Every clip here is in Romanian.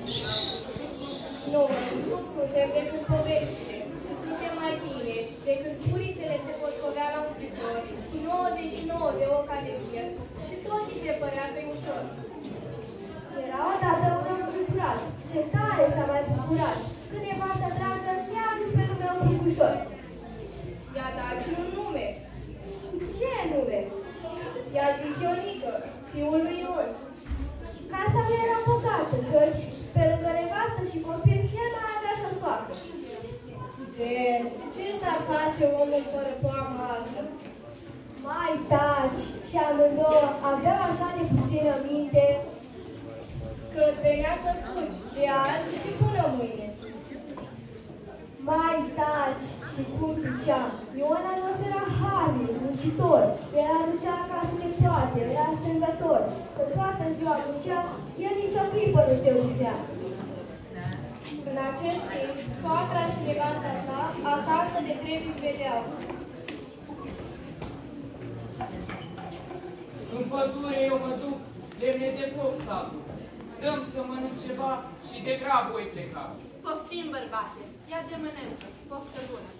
Noi nu suntem decât poveștile, ci suntem mai bine decât buricele se potcovea la un picior, cu 99 de ochi de fier și tot îi se părea pe ușor. Era odată un om însurat, ce tare s-a mai bucurat, când nevastă dragă i-a adus pe nume un cucușor. I-a dat și un nume. Ce nume? I-a zis Ionică, fiul lui Ion. Și casa lui era bogată, căci pe lângă nevastă și copil el mai avea și o soacră. De ce s-ar face omul fără poamă altă? Mai taci! Și amândouă aveau așa de puțină minte că îți venea să fugi de azi și până mâine. Mai taci! Și cum zicea, Iona nostru era harnic, muncitor, el aducea acasă de toate, era strângător, că toată ziua muncea, el nicio clipă nu se odihnea. În acest timp, soacra și nevasta sa acasă de trebi își vedeau. În pădure eu mă duc, lemne de foc statul. Dăm să mănânc ceva și de grab voi pleca. Poftim, bărbate, ia de mănâncă, poftă bună.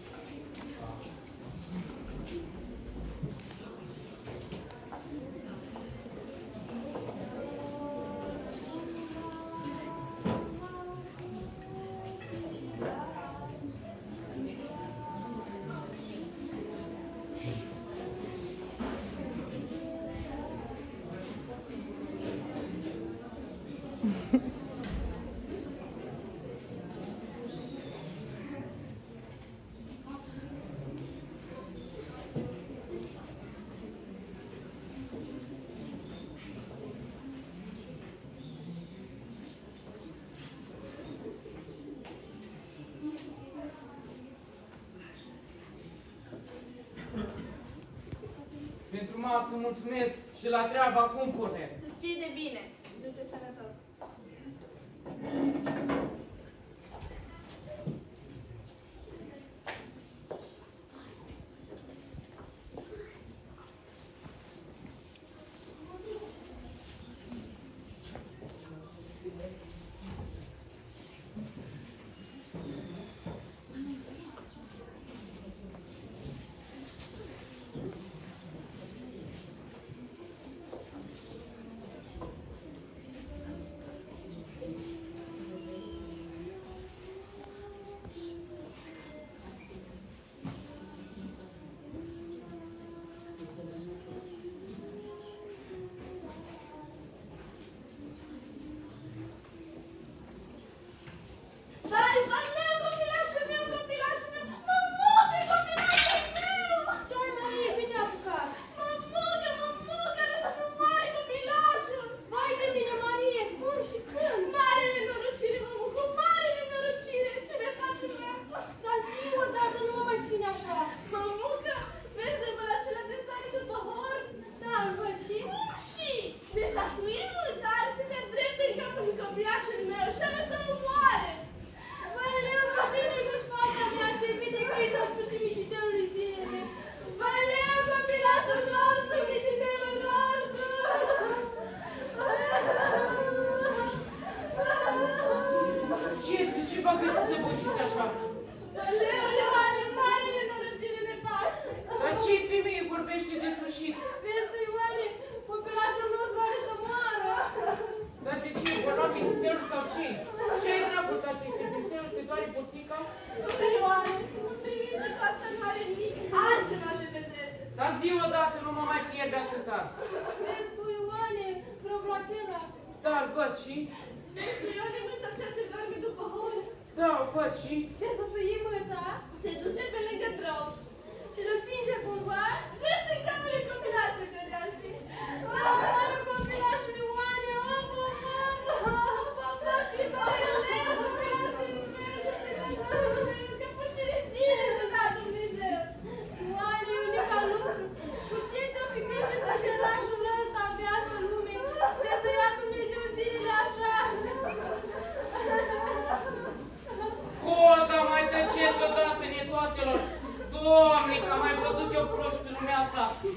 Pentru masă mulțumesc și la treaba cum pornesc. Să-ți fie de bine, du-te sănătos.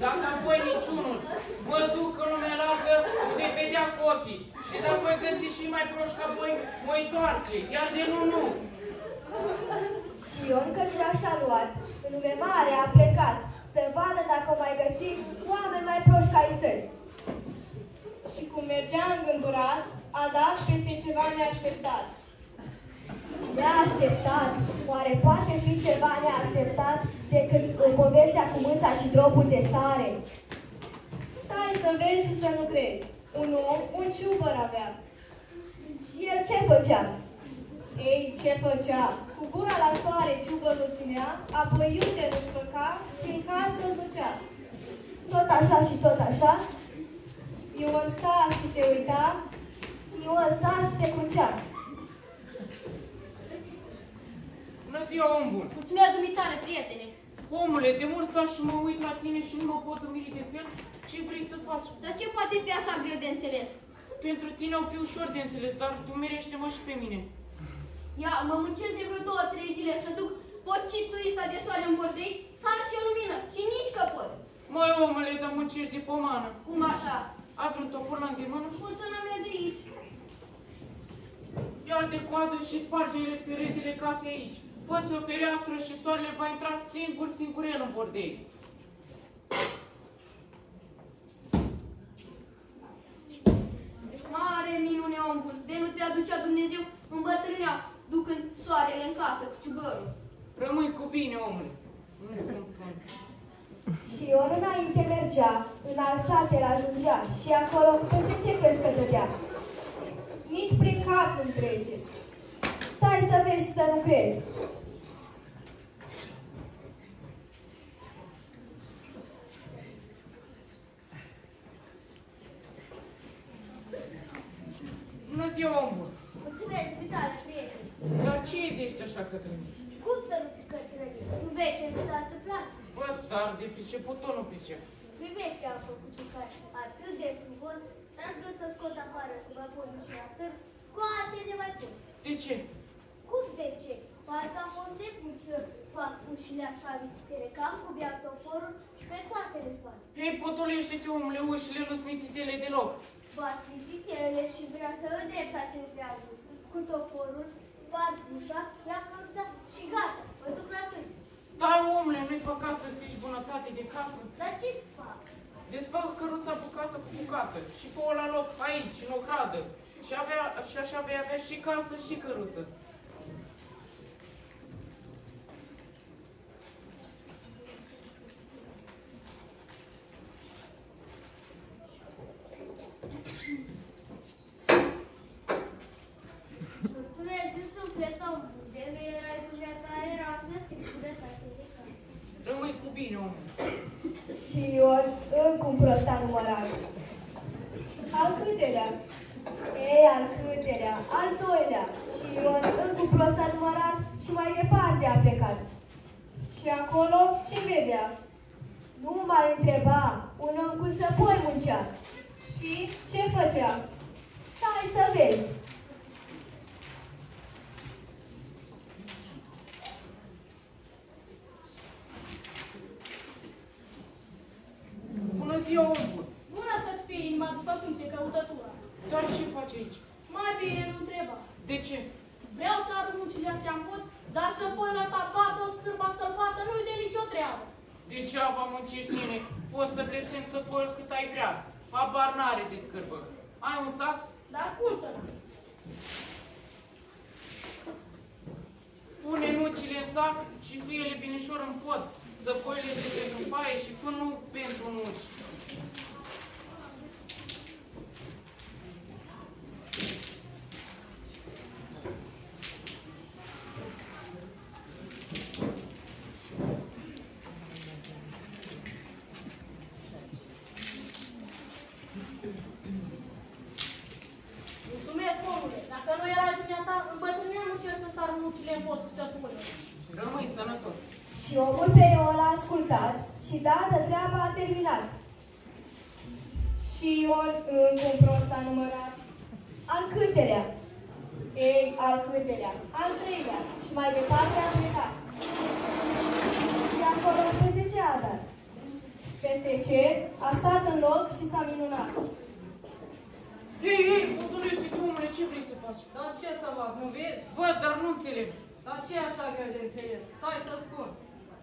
Dacă apoi niciunul mă duc în lumea largă, de vedea cu ochii. Și dacă voi găsi și mai proști ca voi, mă întoarce. Iar de nu. Și Ion Căciaș a luat, în lume mare a plecat, să vadă dacă o mai găsi oameni mai proști ca ai săi. Și cum mergea îngândurat, a dat peste ceva neașteptat. Neașteptat? Oare poate fi ceva neașteptat decât povestea cu mânța și dropul de sare? Stai să vezi și să nu crezi. Un om un ciubăr avea. Și el ce făcea? Ei, ce făcea? Cu gura la soare ciubărul ținea, apoi iute nu-și făca și în casă îl ducea. Tot așa și tot așa? Ion sta și se uita. Ion sta și se crucea. Bună ziua, om bun! Mulțumesc dumitale, prietene! Omule, de mult stau și mă uit la tine și nu mă pot umili de fel. Ce vrei să faci? Dar ce poate fi așa greu de înțeles? Pentru tine o fi ușor de înțeles, dar tu mirește-mă și pe mine. Ia, mă muncesc de vreo 2-3 zile să duc pocitul ăsta de soare în bordei, să am și o lumină și nici că pot. Măi, omule, dar muncești de pomană. Cum așa? Ai vreun topor la îndemână? Cum să nu merg de aici? Ia-l de coadă și sparge-le peretele casei aici. Fă-ți o fereastră și soarele va intra singurel în bordei. Mare minune, om bun, de nu te aducea Dumnezeu îmbătrânea, ducând soarele în casă cu ciubărul. Rămâi cu bine, omule. Și Ion înainte mergea, în Alsatel ajungea și acolo peste ce crezi că dădea? Nici prin cap nu-mi trece. Stai să vezi și să nu crezi. Bună ziua, om bun! Mulțumesc, dumitale, prieteni. Dar ce ești așa, Cătălin? Cum să nu fi cătrănit? Nu vezi ce mi s-a întâmplat? Bă, dar de priceput tot nu pricep. Privește, am făcut un car atât de frumos, dar vreau să scot afară să mă pun și atât, scoate de mai pot. De ce? Cum de ce? Parcă am fost nebun să fac ușile așa vițitele, că am cubiat toporul și pe toate le spart. Hei, potolește-te, omule, ușile nu-s mititele deloc. Bat vițitele și vreau să îndrept acest realizm. Cu toporul, bat ușa, ia căruța și gata, mă duc la tâi. Stai, omule, nu-i păcat să strici bunătate de casă. Dar ce-ți fac? Desfă căruța bucată cu bucată și fă-o la loc aici, în ogradă. Și așa vei avea și casă și căruță. Mulțumesc din suflet, om. De nu erai dumneata, era să strici bunătate de casă. Rămâi cu bine, omule. Și Ion încă un prost a numărat. Al câtelea? Ei, al câtelea, al doilea. Și Ion încă un prost a numărat și mai departe a plecat. Și acolo ce vedea? Nu m-ar întreba, un om cu țăpoi muncea. Și ce făcea? Stai să vezi. Bună ziua, om bun! Bună să-ți fie inima după cum ți-e căutătura. Dar ce faci aici? Mai bine nu întreba. De ce? Vreau să arunc muncile astea în fund, dar să pui la tapată, scârba sălbată, nu-i de nicio treabă. Degeaba muncești, nene. Poți să blestem țăpări cât ai vrea. Habar n-are de scârbă. Ai un sac? Dar cum să nu? Pune nucile în sac și suie-le binișor în pod. Țăpările este pentru paie și fânul pentru nuci. Mulțumesc, omule. Dacă nu erai dumneata, îmbătrâneam încercând să arunc muncile în fund cu sătule. Rămâi sănătos. Și omul pe Ion l-a ascultat și dată treaba a terminat. Și Ion încă un prost a numărat. Al câtelea? Ei, al câtelea? Al treilea. Și mai departe a plecat. Și acolo peste ce a dat? Peste ce? A stat în loc și s-a minunat. Ei, potolește-te, omule, ce vrei să faci? Dar ce să fac, nu vezi? Văd, dar nu înțeleg. Dar ce e așa greu de înțeles? Stai să spun.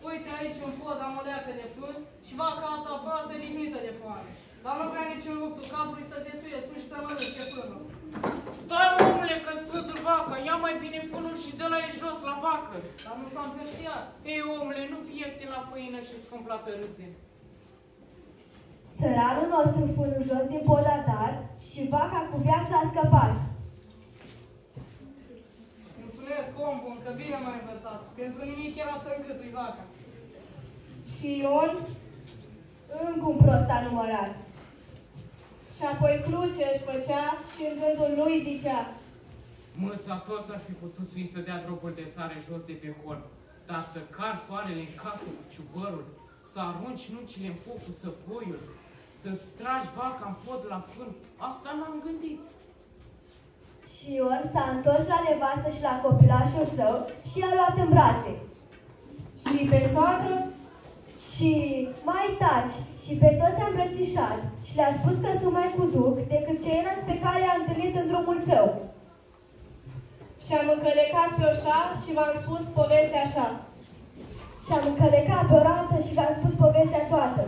Uite aici în pod am o leacă de fân și vaca asta proastă e lipnită de foame. Dar nu vrea nici în ruptul capului să zesuie sus și să mănânce fânul. Stai, omule, că-ți păzuri vaca, ia mai bine fânul și dă-l aici jos la vacă. Dar nu s-a împrăștiat. Ei, omule, nu fi ieftin la făină și scump la tărâțe. Țăranul nostru fânul jos din pod a dat și vaca cu viața a scăpat. Mulțumesc, om bun, că bine m-ai învățat. Pentru nimic era să încâtui vaca. Și Ion, încă un prost a numărat. Și apoi cruce își făcea și în gândul lui zicea: Măța, toți ar fi putut sui să dea dropuri de sare jos de pe hol, dar să car soarele în casă cu ciubărul, să arunci nucile în foc cu țăpoiul, să tragi vaca în pod la fân, asta n-am gândit. Și Ion s-a întors la nevastă și la copilașul său și i-a luat în brațe. și pe soacră Și mai taci și pe toți a îmbrățișat și le-a spus că sunt mai cu duc decât ceilalți pe care i-a întâlnit în drumul său. și-am încălecat pe oșa și v-am spus povestea așa. Și am încălecat pe o rată și v-am spus povestea toată.